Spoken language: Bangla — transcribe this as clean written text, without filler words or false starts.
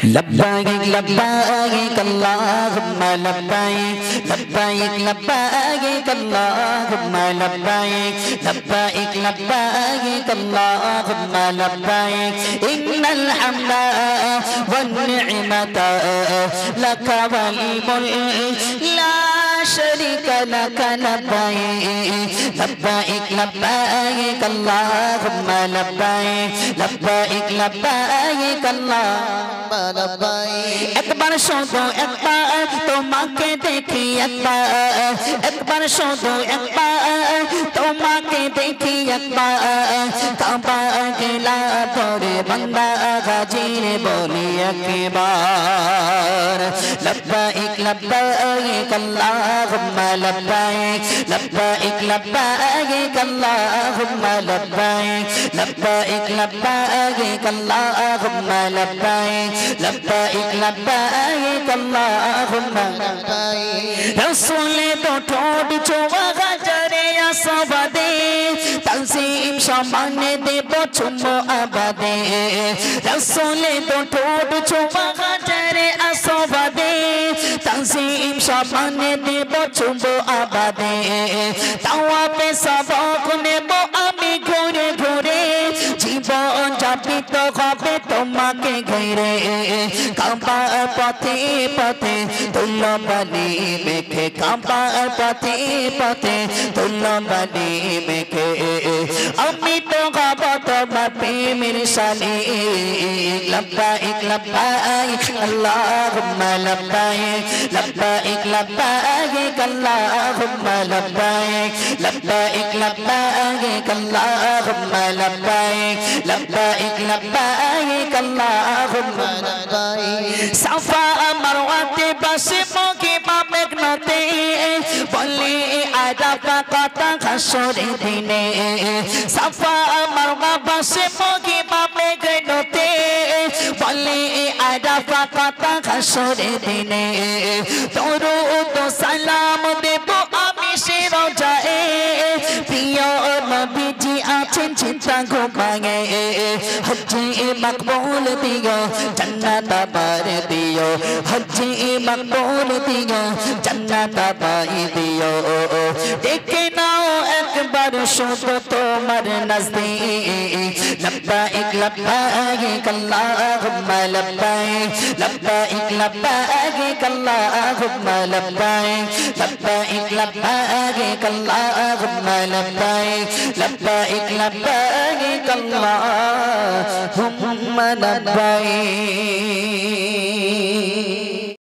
لبيك لبيك اللهم لبيك لبيك لبيك اللهم لبيك لبيك لبيك اللهم لبيك إن الحمد والنعمة لك والملك لا شريك لك لبيك لبيك لبيك اللهم لبيك لبيك لبيك اللهم لبيك একবার শুধু একবার তোমাকে দেখি একবার শুধু একবার তোমাকে দেখি একবার কাবা গেলা পরে বান্দা গাজির বলি একবার لبيك لبيك اللهم لبيك لبيك لبيك اللهم لبيك لبيك لبيك اللهم لبيك لبيك لبيك اللهم لبيك رسول تو ঠোঁট ছোঁয়া হাজারে আসবাদে তানসিম সম্মানে দেব চুম্বো আবাদে রসুল তো ঠোঁট ছোঁয়া হাজারে আসবাদে তানসিম সম্মানে দেব চুম্বো আবাদে তাওয়াবে সবক নেব আমি ঘুরে ঘুরে জীবন যাপিত হবে তোমাকে ঘিরে কাবা পথে পথে তুল্য বালি মেখে কাবা পথে পথে তুল্য বালি মেখে আমি তো গাব তোমার প্রেমের শালি লব্বাইক লব্বাইক আল্লাহুম্মা লব্বাইক লব্বাইক লব্বাইক আল্লাহুম্মা লব্বাইক লব্বাইক লব্বাইক আল্লাহুম্মা লব্বাইক লব্বাইক লব্বাইক আল্লাহুম্মা লব্বাইক সাফা মারওয়াতে বসে মুখে মেঘনাতে বলি আরাফা কথা হাসরে দিনে সাফা মারওয়া বসে মুখে মেঘনাতে বলি আরাফা কথা হাসরে দিনে দরুদ ও সালাম দেব আমি সে রোজায়ে প্রিয় নবীজি আছেন চিন্তা ঘুমায়ে হজ্জে মকবুল দিও জান্নাত পার দিও হজ্জে মকবুল দিও জান্নাত পাই দিও দেখে নাও একবার শুধু তোমার নজদীক লব্বাইক লব্বাইক আল্লাহুম্মা লব্বাইক লব্বাইক লব্বাইক আল্লাহুম্মা লব্বাইক লব্বাইক লব্বাইক আল্লাহুম্মা লব্বাইক লব্বাইক লব্বাইক আল্লাহুম্মা লব্বাইক